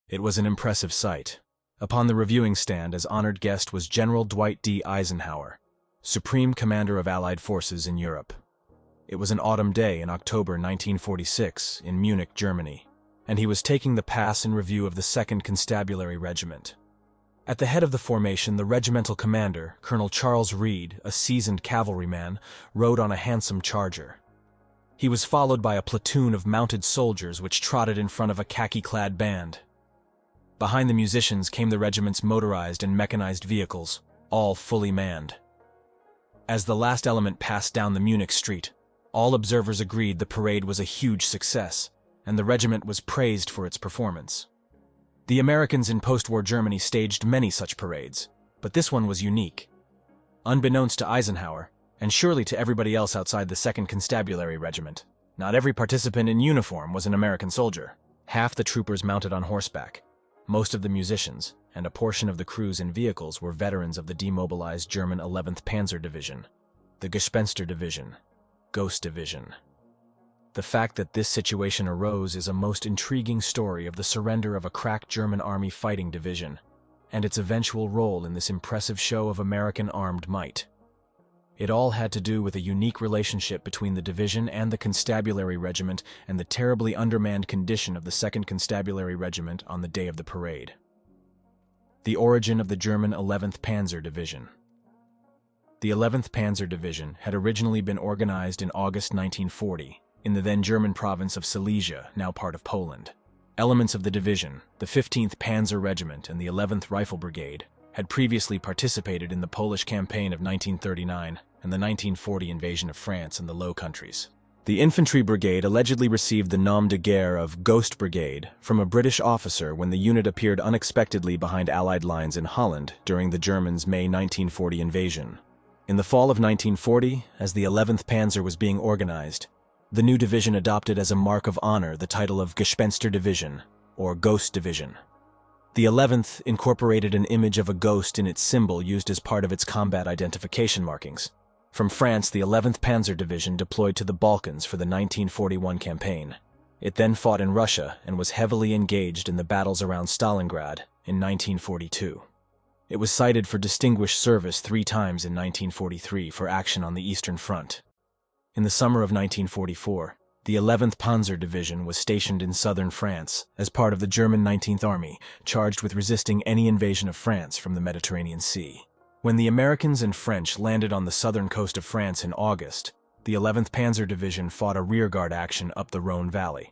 It was an impressive sight. Upon the reviewing stand as honored guest was General Dwight D. Eisenhower, Supreme Commander of Allied Forces in Europe. It was an autumn day in October 1946 in Munich, Germany, and he was taking the pass in review of the 2nd Constabulary Regiment. At the head of the formation, the regimental commander, Colonel Charles Reed, a seasoned cavalryman, rode on a handsome charger. He was followed by a platoon of mounted soldiers which trotted in front of a khaki-clad band. Behind the musicians came the regiment's motorized and mechanized vehicles, all fully manned. As the last element passed down the Munich street, all observers agreed the parade was a huge success, and the regiment was praised for its performance. The Americans in post-war Germany staged many such parades, but this one was unique. Unbeknownst to Eisenhower, and surely to everybody else outside the 2nd Constabulary Regiment, not every participant in uniform was an American soldier. Half the troopers mounted on horseback, most of the musicians, and a portion of the crews and vehicles were veterans of the demobilized German 11th Panzer Division, the Gespenster Division, Ghost Division. The fact that this situation arose is a most intriguing story of the surrender of a crack German Army fighting division, and its eventual role in this impressive show of American armed might. It all had to do with a unique relationship between the division and the Constabulary Regiment and the terribly undermanned condition of the 2nd Constabulary Regiment on the day of the parade. The origin of the German 11th Panzer Division. The 11th Panzer Division had originally been organized in August 1940 in the then German province of Silesia, now part of Poland. Elements of the division, the 15th Panzer Regiment and the 11th Rifle Brigade, had previously participated in the Polish campaign of 1939 and the 1940 invasion of France and the Low Countries. The infantry brigade allegedly received the nom de guerre of Ghost Brigade from a British officer when the unit appeared unexpectedly behind Allied lines in Holland during the Germans' May 1940 invasion. In the fall of 1940, as the 11th Panzer was being organized, the new division adopted as a mark of honor the title of Gespenster Division, or Ghost Division. The 11th incorporated an image of a ghost in its symbol used as part of its combat identification markings. From France, the 11th Panzer Division deployed to the Balkans for the 1941 campaign. It then fought in Russia and was heavily engaged in the battles around Stalingrad in 1942. It was cited for distinguished service 3 times in 1943 for action on the Eastern Front. In the summer of 1944, the 11th Panzer Division was stationed in southern France as part of the German 19th Army, charged with resisting any invasion of France from the Mediterranean Sea. When the Americans and French landed on the southern coast of France in August, the 11th Panzer Division fought a rearguard action up the Rhone Valley.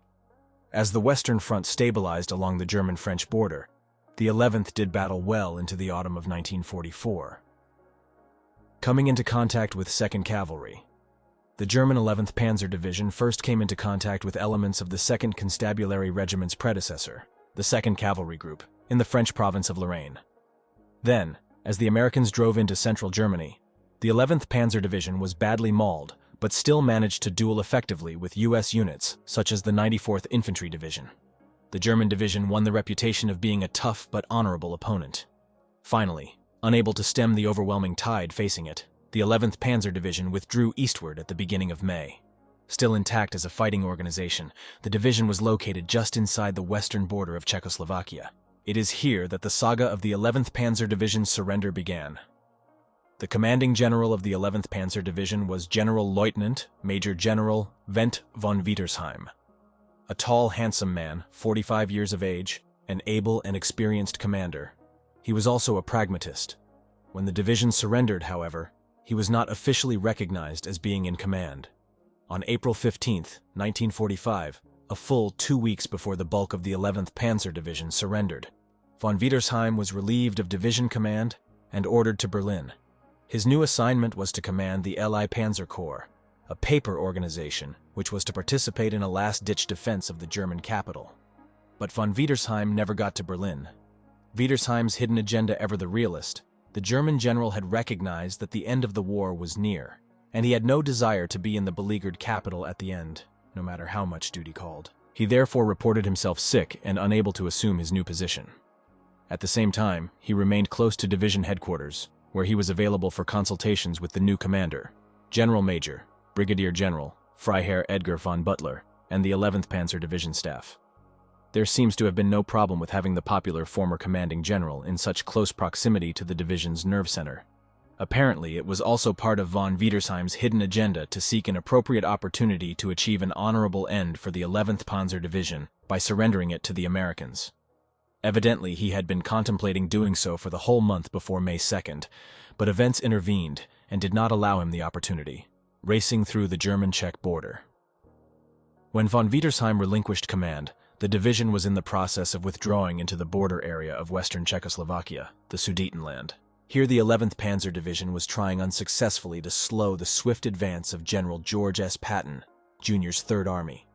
As the Western Front stabilized along the German-French border, the 11th did battle well into the autumn of 1944. Coming into contact with 2nd Cavalry. The German 11th Panzer Division first came into contact with elements of the 2nd Constabulary Regiment's predecessor, the 2nd Cavalry Group, in the French province of Lorraine. Then, as the Americans drove into central Germany, the 11th Panzer Division was badly mauled, but still managed to duel effectively with U.S. units, such as the 94th Infantry Division. The German division won the reputation of being a tough but honorable opponent. Finally, unable to stem the overwhelming tide facing it, the 11th Panzer Division withdrew eastward at the beginning of May. Still intact as a fighting organization, the division was located just inside the western border of Czechoslovakia. It is here that the saga of the 11th Panzer Division's surrender began. The commanding general of the 11th Panzer Division was General Lieutenant Major General Wendt von Wietersheim. A tall, handsome man, 45 years of age, an able and experienced commander. He was also a pragmatist. When the division surrendered, however, he was not officially recognized as being in command. On April 15, 1945, a full 2 weeks before the bulk of the 11th Panzer Division surrendered, von Wietersheim was relieved of division command and ordered to Berlin. His new assignment was to command the LI Panzer Corps, a paper organization which was to participate in a last-ditch defense of the German capital. But von Wietersheim never got to Berlin. Wietersheim's hidden agenda ever the realist, the German general had recognized that the end of the war was near, and he had no desire to be in the beleaguered capital at the end, no matter how much duty called. He therefore reported himself sick and unable to assume his new position. At the same time, he remained close to division headquarters, where he was available for consultations with the new commander, General Major, Brigadier General, Freiherr Edgar von Butler, and the 11th Panzer Division staff. There seems to have been no problem with having the popular former commanding general in such close proximity to the division's nerve center. Apparently, it was also part of von Wiedersheim's hidden agenda to seek an appropriate opportunity to achieve an honorable end for the 11th Panzer Division by surrendering it to the Americans. Evidently, he had been contemplating doing so for the whole month before May 2nd, but events intervened and did not allow him the opportunity, racing through the German-Czech border. When von Wiedersheim relinquished command, the division was in the process of withdrawing into the border area of western Czechoslovakia, the Sudetenland. Here the 11th Panzer Division was trying unsuccessfully to slow the swift advance of General George S. Patton, Jr.'s Third Army.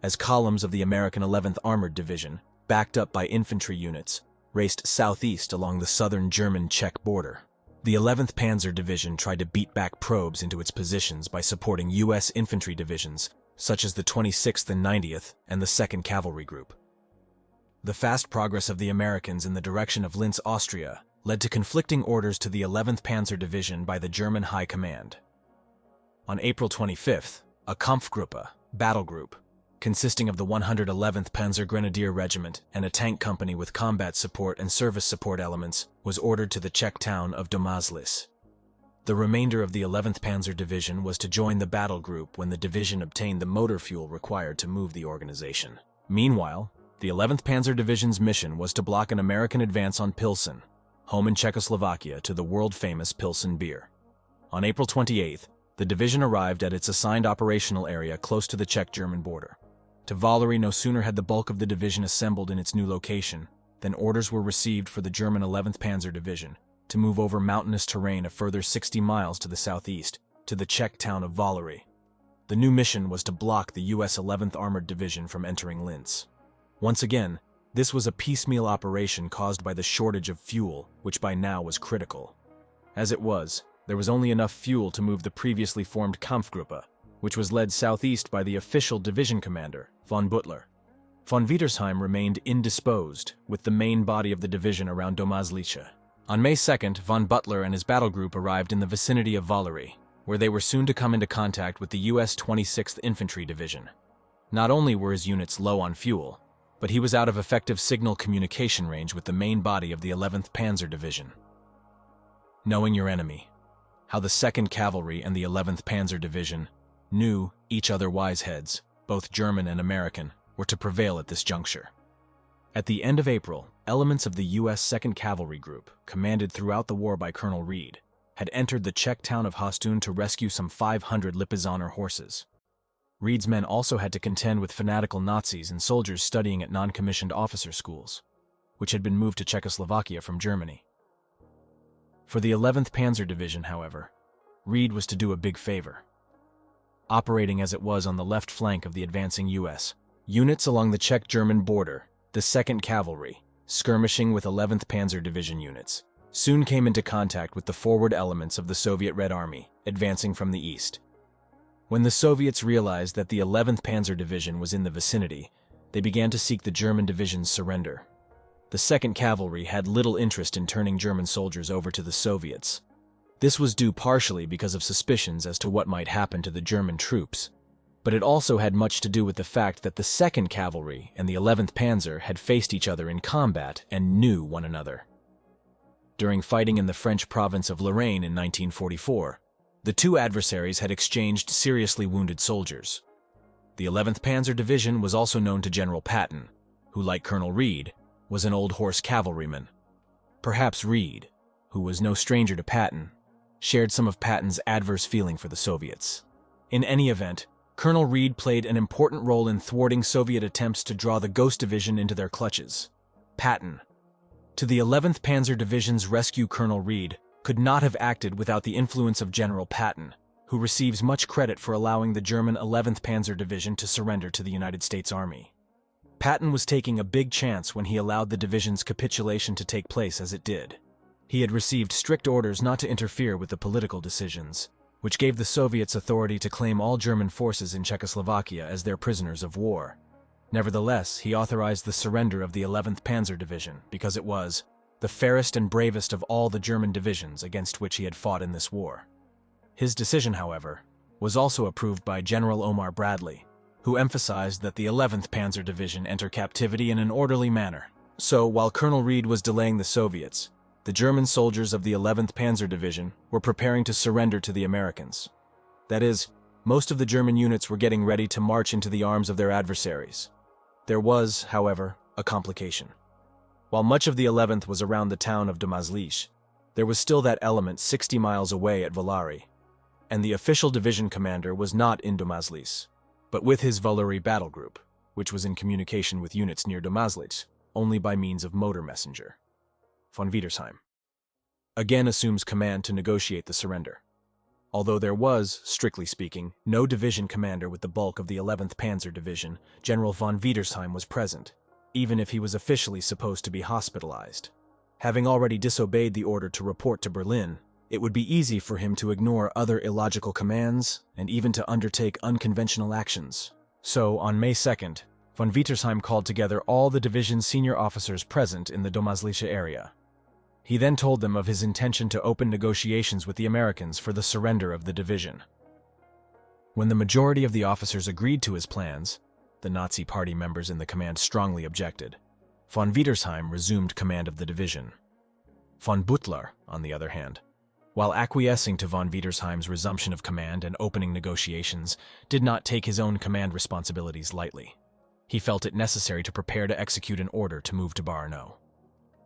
As columns of the American 11th Armored Division, backed up by infantry units, raced southeast along the southern German-Czech border, the 11th Panzer Division tried to beat back probes into its positions by supporting U.S. infantry divisions such as the 26th and 90th and the 2nd Cavalry Group. The fast progress of the Americans in the direction of Linz, Austria, led to conflicting orders to the 11th Panzer Division by the German High Command. On April 25th, a Kampfgruppe, battle group, consisting of the 111th Panzer Grenadier Regiment and a tank company with combat support and service support elements, was ordered to the Czech town of Domážlice. The remainder of the 11th Panzer Division was to join the battle group when the division obtained the motor fuel required to move the organization. Meanwhile, the 11th Panzer Division's mission was to block an American advance on Pilsen, home in Czechoslovakia to the world-famous Pilsen beer. On April 28th, the division arrived at its assigned operational area close to the Czech-German border. To Valery, no sooner had the bulk of the division assembled in its new location than orders were received for the German 11th Panzer Division to move over mountainous terrain a further 60 miles to the southeast, to the Czech town of Valery. The new mission was to block the U.S. 11th Armored Division from entering Linz. Once again, this was a piecemeal operation caused by the shortage of fuel, which by now was critical. As it was, there was only enough fuel to move the previously formed Kampfgruppe, which was led southeast by the official division commander, von Butler. Von Wiedersheim remained indisposed, with the main body of the division around Domážlice. On May 2nd, von Butler and his battle group arrived in the vicinity of Valery, where they were soon to come into contact with the U.S. 26th Infantry Division. Not only were his units low on fuel, but he was out of effective signal communication range with the main body of the 11th Panzer Division. Knowing your enemy, how the 2nd Cavalry and the 11th Panzer Division knew each other wise heads, both German and American, were to prevail at this juncture. At the end of April, elements of the U.S. 2nd Cavalry Group, commanded throughout the war by Colonel Reed, had entered the Czech town of Hostun to rescue some 500 Lipizzaner horses. Reed's men also had to contend with fanatical Nazis and soldiers studying at non-commissioned officer schools, which had been moved to Czechoslovakia from Germany. For the 11th Panzer Division, however, Reed was to do a big favor. Operating as it was on the left flank of the advancing U.S., units along the Czech-German border, the 2nd Cavalry, skirmishing with 11th Panzer Division units, soon came into contact with the forward elements of the Soviet Red Army, advancing from the east. When the Soviets realized that the 11th Panzer Division was in the vicinity, they began to seek the German division's surrender. The 2nd Cavalry had little interest in turning German soldiers over to the Soviets. This was due partially because of suspicions as to what might happen to the German troops, but it also had much to do with the fact that the 2nd Cavalry and the 11th Panzer had faced each other in combat and knew one another. During fighting in the French province of Lorraine in 1944, the two adversaries had exchanged seriously wounded soldiers. The 11th Panzer Division was also known to General Patton, who, like Colonel Reed, was an old horse cavalryman. Perhaps Reed, who was no stranger to Patton, shared some of Patton's adverse feeling for the Soviets. In any event, Colonel Reed played an important role in thwarting Soviet attempts to draw the Ghost Division into their clutches. Patton, to the 11th Panzer Division's rescue, Colonel Reed could not have acted without the influence of General Patton, who receives much credit for allowing the German 11th Panzer Division to surrender to the United States Army. Patton was taking a big chance when he allowed the division's capitulation to take place as it did. He had received strict orders not to interfere with the political decisions, which gave the Soviets authority to claim all German forces in Czechoslovakia as their prisoners of war. Nevertheless, he authorized the surrender of the 11th Panzer Division because it was the fairest and bravest of all the German divisions against which he had fought in this war. His decision, however, was also approved by General Omar Bradley, who emphasized that the 11th Panzer Division enter captivity in an orderly manner. So, while Colonel Reed was delaying the Soviets, the German soldiers of the 11th Panzer Division were preparing to surrender to the Americans. That is, most of the German units were getting ready to march into the arms of their adversaries. There was, however, a complication. While much of the 11th was around the town of Domažlice, there was still that element 60 miles away at Villari, and the official division commander was not in Domažlice, but with his Villari battle group, which was in communication with units near Domažlice only by means of motor messenger. Von Wiedersheim again assumes command to negotiate the surrender. Although there was, strictly speaking, no division commander with the bulk of the 11th Panzer Division, General von Wiedersheim was present, even if he was officially supposed to be hospitalized. Having already disobeyed the order to report to Berlin, it would be easy for him to ignore other illogical commands and even to undertake unconventional actions. So, on May 2nd, von Wiedersheim called together all the division's senior officers present in the Domažlice area. He then told them of his intention to open negotiations with the Americans for the surrender of the division. When the majority of the officers agreed to his plans, the Nazi Party members in the command strongly objected. Von Wiedersheim resumed command of the division. Von Butler, on the other hand, while acquiescing to von Wiedersheim's resumption of command and opening negotiations, did not take his own command responsibilities lightly. He felt it necessary to prepare to execute an order to move to Brno.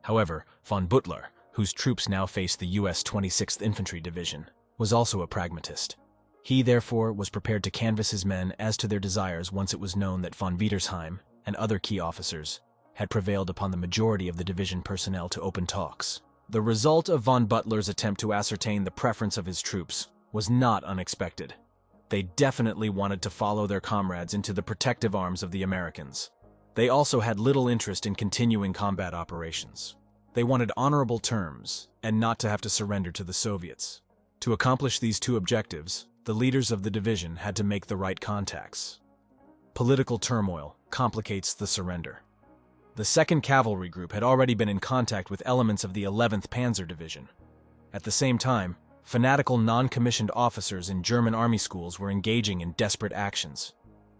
However, von Butler, whose troops now faced the U.S. 26th Infantry Division, was also a pragmatist. He, therefore, was prepared to canvass his men as to their desires once it was known that von Wiedersheim and other key officers had prevailed upon the majority of the division personnel to open talks. The result of von Butler's attempt to ascertain the preference of his troops was not unexpected. They definitely wanted to follow their comrades into the protective arms of the Americans. They also had little interest in continuing combat operations. They wanted honorable terms and not to have to surrender to the Soviets. To accomplish these two objectives, the leaders of the division had to make the right contacts. Political turmoil complicates the surrender. The 2nd Cavalry Group had already been in contact with elements of the 11th Panzer Division. At the same time, fanatical non-commissioned officers in German army schools were engaging in desperate actions.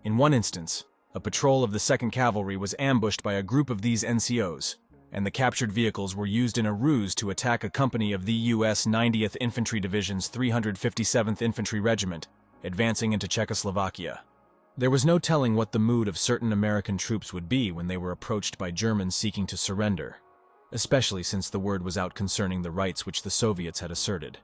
In one instance, a patrol of the 2nd Cavalry was ambushed by a group of these NCOs, and the captured vehicles were used in a ruse to attack a company of the U.S. 90th Infantry Division's 357th Infantry Regiment, advancing into Czechoslovakia. There was no telling what the mood of certain American troops would be when they were approached by Germans seeking to surrender, especially since the word was out concerning the rights which the Soviets had asserted.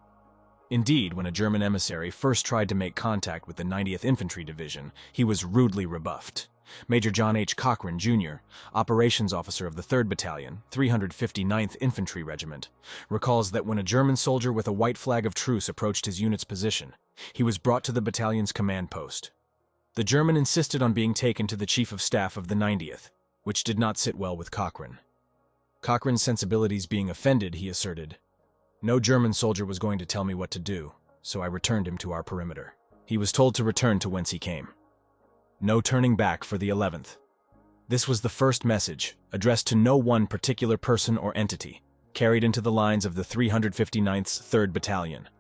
Indeed, when a German emissary first tried to make contact with the 90th Infantry Division, he was rudely rebuffed. Major John H. Cochran, Jr., operations officer of the 3rd Battalion, 359th Infantry Regiment, recalls that when a German soldier with a white flag of truce approached his unit's position, he was brought to the battalion's command post. The German insisted on being taken to the Chief of Staff of the 90th, which did not sit well with Cochran. Cochran's sensibilities being offended, he asserted, "No German soldier was going to tell me what to do, so I returned him to our perimeter." He was told to return to whence he came. No turning back for the 11th. This was the first message, addressed to no one particular person or entity, carried into the lines of the 359th's 3rd Battalion.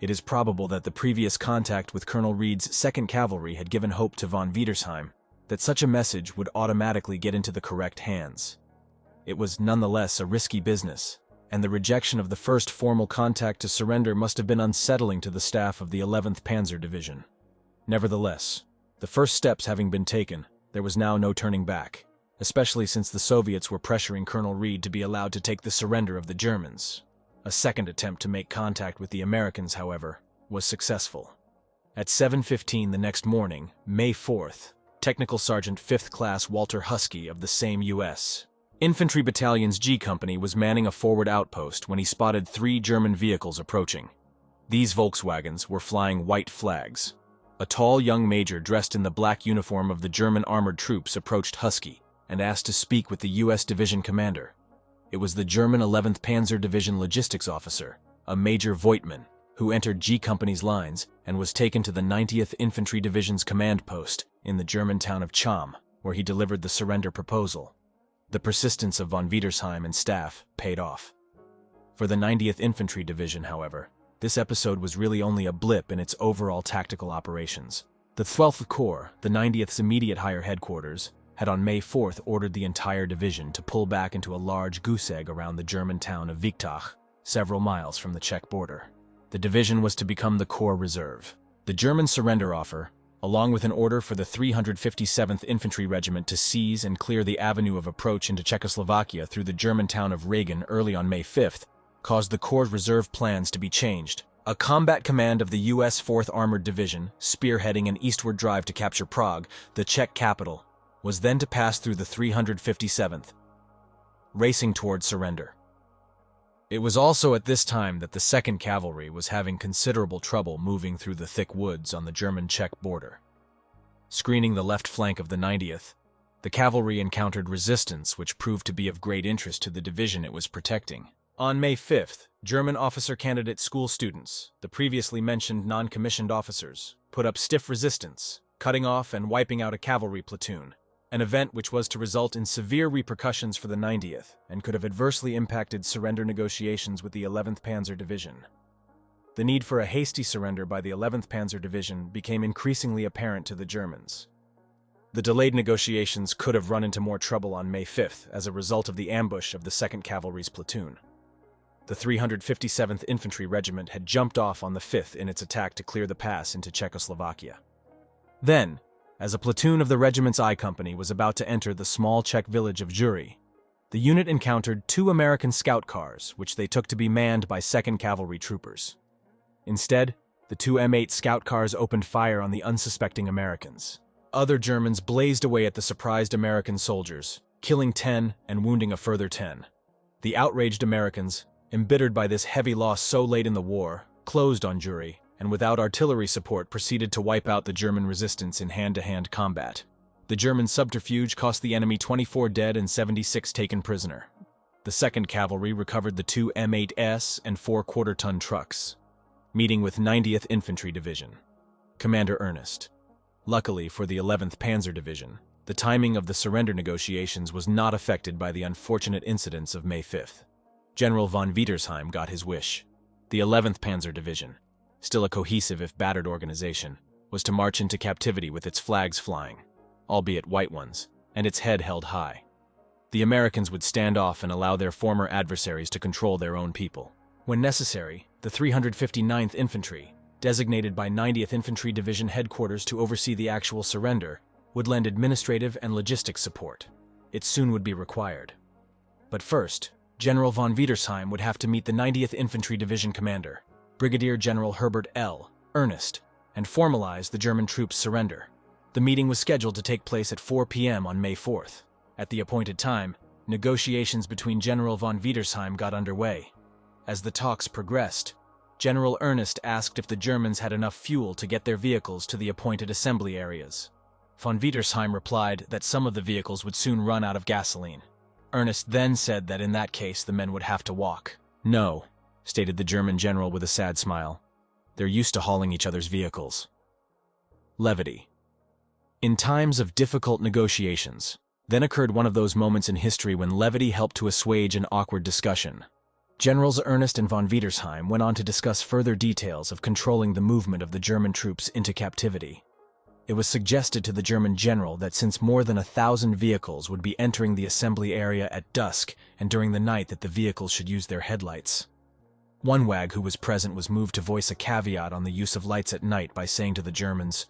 It is probable that the previous contact with Colonel Reed's 2nd Cavalry had given hope to von Wiedersheim that such a message would automatically get into the correct hands. It was nonetheless a risky business, and the rejection of the first formal contact to surrender must have been unsettling to the staff of the 11th Panzer Division. Nevertheless, the first steps having been taken, there was now no turning back, especially since the Soviets were pressuring Colonel Reed to be allowed to take the surrender of the Germans. A second attempt to make contact with the Americans, however, was successful. At 7:15 the next morning, May 4th, Technical Sergeant 5th Class Walter Husky of the same U.S. Infantry Battalion's G Company was manning a forward outpost when he spotted 3 German vehicles approaching. These Volkswagens were flying white flags. A tall young major dressed in the black uniform of the German armored troops approached Husky and asked to speak with the U.S. division commander. It was the German 11th Panzer Division logistics officer, a Major Voigtmann, who entered G Company's lines and was taken to the 90th Infantry Division's command post in the German town of Cham, where he delivered the surrender proposal. The persistence of von Wiedersheim and staff paid off. For the 90th Infantry Division, however, this episode was really only a blip in its overall tactical operations. The 12th Corps, the 90th's immediate higher headquarters, had on May 4th ordered the entire division to pull back into a large goose egg around the German town of Wichtach, several miles from the Czech border. The division was to become the Corps Reserve. The German surrender offer, along with an order for the 357th Infantry Regiment to seize and clear the avenue of approach into Czechoslovakia through the German town of Regan early on May 5th, caused the Corps' reserve plans to be changed. A combat command of the U.S. 4th Armored Division, spearheading an eastward drive to capture Prague, the Czech capital, was then to pass through the 357th, racing toward surrender. It was also at this time that the 2nd Cavalry was having considerable trouble moving through the thick woods on the German-Czech border. Screening the left flank of the 90th, the cavalry encountered resistance which proved to be of great interest to the division it was protecting. On May 5th, German officer candidate school students, the previously mentioned non-commissioned officers, put up stiff resistance, cutting off and wiping out a cavalry platoon, an event which was to result in severe repercussions for the 90th and could have adversely impacted surrender negotiations with the 11th Panzer Division. The need for a hasty surrender by the 11th Panzer Division became increasingly apparent to the Germans. The delayed negotiations could have run into more trouble on May 5th as a result of the ambush of the 2nd Cavalry's platoon. The 357th Infantry Regiment had jumped off on the 5th in its attack to clear the pass into Czechoslovakia. Then, as a platoon of the regiment's I Company was about to enter the small Czech village of Jury, the unit encountered 2 American scout cars, which they took to be manned by 2nd Cavalry troopers. Instead, the 2 M8 scout cars opened fire on the unsuspecting Americans. Other Germans blazed away at the surprised American soldiers, killing 10 and wounding a further 10. The outraged Americans, embittered by this heavy loss so late in the war, closed on Jury, and without artillery support proceeded to wipe out the German resistance in hand-to-hand combat. The German subterfuge cost the enemy 24 dead and 76 taken prisoner. The 2nd Cavalry recovered the 2 M8S and 4 quarter-ton trucks, meeting with 90th Infantry Division. Commander Ernest. Luckily for the 11th Panzer Division, the timing of the surrender negotiations was not affected by the unfortunate incidents of May 5th. General von Wiedersheim got his wish. The 11th Panzer Division, still a cohesive if battered organization, was to march into captivity with its flags flying, albeit white ones, and its head held high. The Americans would stand off and allow their former adversaries to control their own people. When necessary, the 359th Infantry, designated by 90th Infantry Division headquarters to oversee the actual surrender, would lend administrative and logistic support. It soon would be required. But first, General von Wiedersheim would have to meet the 90th Infantry Division commander, Brigadier General Herbert L. Ernest, and formalize the German troops' surrender. The meeting was scheduled to take place at 4 p.m. on May 4th. At the appointed time, negotiations between General von Wiedersheim got underway. As the talks progressed, General Ernest asked if the Germans had enough fuel to get their vehicles to the appointed assembly areas. Von Wiedersheim replied that some of the vehicles would soon run out of gasoline. Ernest then said that in that case the men would have to walk. "No," stated the German general with a sad smile. "They're used to hauling each other's vehicles." Levity. In times of difficult negotiations, then occurred one of those moments in history when levity helped to assuage an awkward discussion. Generals Ernest and von Wiedersheim went on to discuss further details of controlling the movement of the German troops into captivity. It was suggested to the German general that since more than 1,000 vehicles would be entering the assembly area at dusk and during the night that the vehicles should use their headlights. One wag who was present was moved to voice a caveat on the use of lights at night by saying to the Germans,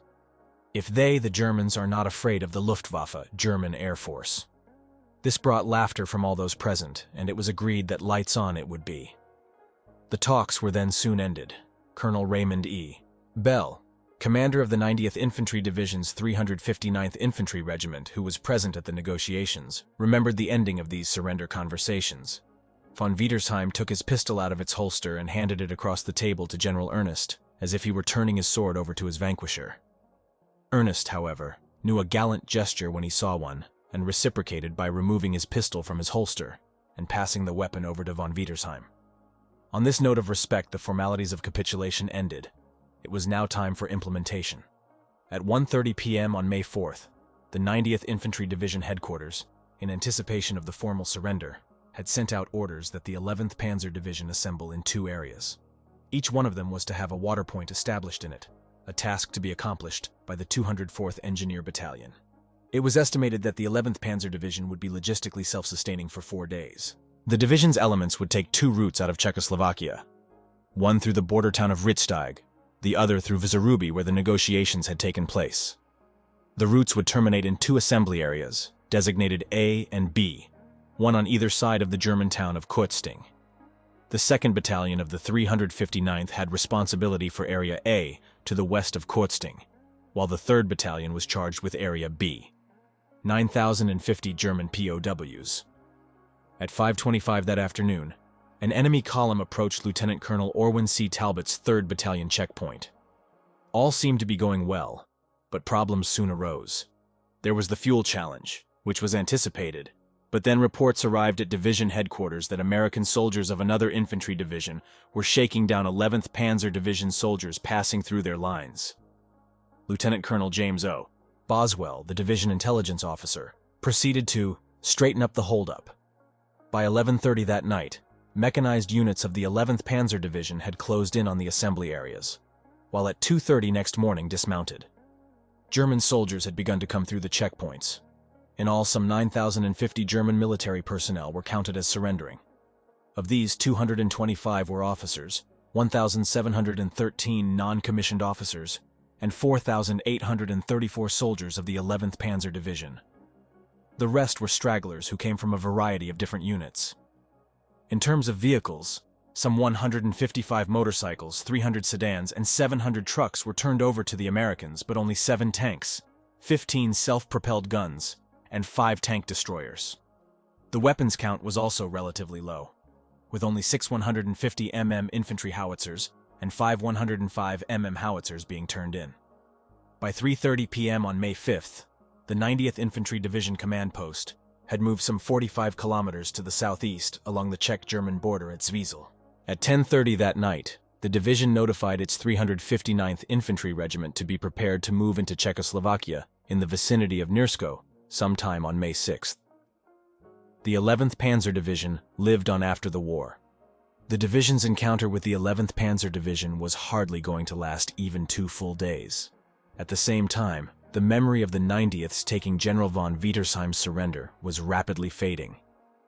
"If they, the Germans, are not afraid of the Luftwaffe, German Air Force." This brought laughter from all those present, and it was agreed that lights on it would be. The talks were then soon ended. Colonel Raymond E. Bell, commander of the 90th Infantry Division's 359th Infantry Regiment, who was present at the negotiations, remembered the ending of these surrender conversations. Von Wiedersheim took his pistol out of its holster and handed it across the table to General Ernest, as if he were turning his sword over to his vanquisher. Ernest, however, knew a gallant gesture when he saw one, and reciprocated by removing his pistol from his holster and passing the weapon over to von Wiedersheim. On this note of respect, the formalities of capitulation ended. It was now time for implementation. At 1:30 p.m. on May 4th, the 90th Infantry Division headquarters, in anticipation of the formal surrender, had sent out orders that the 11th Panzer Division assemble in 2 areas. Each one of them was to have a water point established in it. a task to be accomplished by the 204th Engineer Battalion. It was estimated that the 11th Panzer Division would be logistically self-sustaining for 4 days. The division's elements would take 2 routes out of Czechoslovakia, one through the border town of Rittsteig, the other through Vizruby, where the negotiations had taken place. The routes would terminate in 2 assembly areas, designated A and B, one on either side of the German town of Kurzting. The 2nd Battalion of the 359th had responsibility for Area A to the west of Kurzting, while the 3rd Battalion was charged with Area B. 9,050 German POWs. At 5:25 that afternoon, an enemy column approached Lieutenant Colonel Orwin C. Talbot's 3rd Battalion checkpoint. All seemed to be going well, but problems soon arose. There was the fuel challenge, which was anticipated, but then reports arrived at division headquarters that American soldiers of another infantry division were shaking down 11th Panzer Division soldiers passing through their lines. Lieutenant Colonel James O. Boswell, the division intelligence officer, proceeded to straighten up the holdup. By 11:30 that night, mechanized units of the 11th Panzer Division had closed in on the assembly areas, while at 2:30 next morning dismounted. German soldiers had begun to come through the checkpoints. In all, some 9,050 German military personnel were counted as surrendering. Of these, 225 were officers, 1,713 non-commissioned officers, and 4,834 soldiers of the 11th Panzer Division. The rest were stragglers who came from a variety of different units. In terms of vehicles, some 155 motorcycles, 300 sedans, and 700 trucks were turned over to the Americans, but only 7 tanks, 15 self-propelled guns, and 5 tank destroyers. The weapons count was also relatively low, with only 6 150 mm infantry howitzers and 5 105 mm howitzers being turned in. By 3:30 p.m. on May 5th, the 90th Infantry Division command post had moved some 45 kilometers to the southeast along the Czech-German border at Zwiesel. At 10:30 that night, the division notified its 359th Infantry Regiment to be prepared to move into Czechoslovakia in the vicinity of Nirsko sometime on May 6th. The 11th Panzer Division lived on after the war. The division's encounter with the 11th Panzer Division was hardly going to last even 2 full days. At the same time, the memory of the 90th's taking General von Wietersheim's surrender was rapidly fading.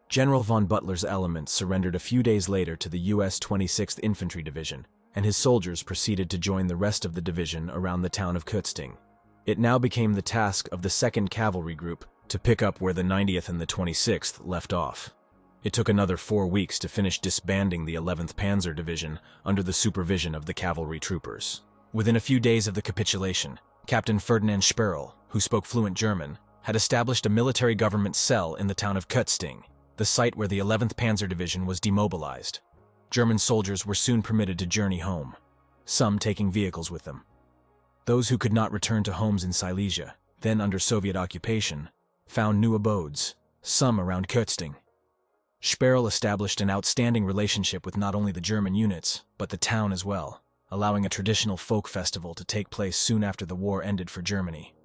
General von Butler's elements surrendered a few days later to the U.S. 26th Infantry Division, and his soldiers proceeded to join the rest of the division around the town of Kurzting. It now became the task of the 2nd Cavalry Group to pick up where the 90th and the 26th left off. It took another 4 weeks to finish disbanding the 11th Panzer Division under the supervision of the cavalry troopers. Within a few days of the capitulation, Captain Ferdinand Sperl, who spoke fluent German, had established a military government cell in the town of Kurzting, the site where the 11th Panzer Division was demobilized. German soldiers were soon permitted to journey home, some taking vehicles with them. Those who could not return to homes in Silesia, then under Soviet occupation, found new abodes, some around Kurzting. Sperl established an outstanding relationship with not only the German units, but the town as well, allowing a traditional folk festival to take place soon after the war ended for Germany.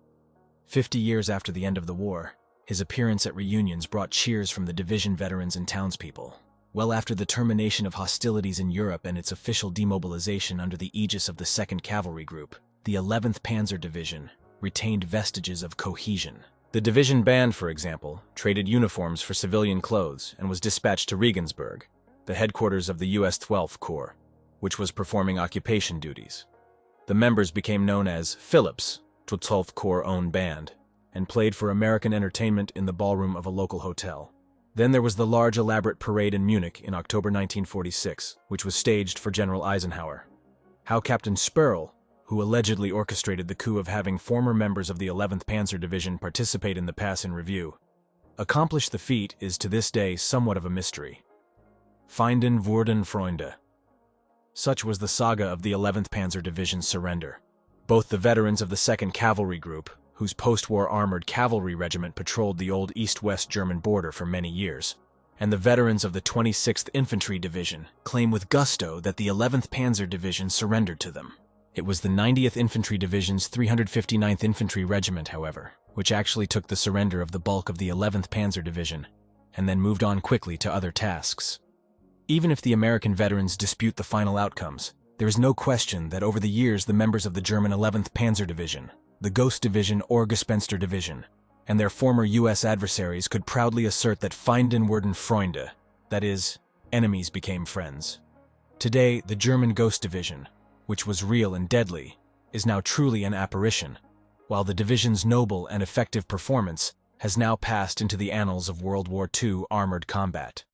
50 years after the end of the war, his appearance at reunions brought cheers from the division veterans and townspeople. Well after the termination of hostilities in Europe and its official demobilization under the aegis of the 2nd Cavalry Group, the 11th Panzer Division retained vestiges of cohesion. The division band, for example, traded uniforms for civilian clothes and was dispatched to Regensburg, the headquarters of the U.S. 12th Corps, which was performing occupation duties. The members became known as Phillips, the 12th Corps' own band, and played for American entertainment in the ballroom of a local hotel. Then there was the large elaborate parade in Munich in October 1946, which was staged for General Eisenhower. How Captain Sperl, who allegedly orchestrated the coup of having former members of the 11th Panzer Division participate in the pass in review, accomplished the feat is to this day somewhat of a mystery. Feinden wurden Freunde. Such was the saga of the 11th Panzer Division's surrender. Both the veterans of the 2nd Cavalry Group, whose post-war armored cavalry regiment patrolled the old east-west German border for many years, and the veterans of the 26th Infantry Division claim with gusto that the 11th Panzer Division surrendered to them. It was the 90th Infantry Division's 359th Infantry Regiment, however, which actually took the surrender of the bulk of the 11th Panzer Division, and then moved on quickly to other tasks. Even if the American veterans dispute the final outcomes, There is no question that over the years the members of the German 11th Panzer Division, the Ghost Division or Gespenster Division, and their former U.S. adversaries could proudly assert that Feinden wurden Freunde, that is, enemies became friends. Today, the German Ghost Division, which was real and deadly, is now truly an apparition, while the division's noble and effective performance has now passed into the annals of World War II armored combat.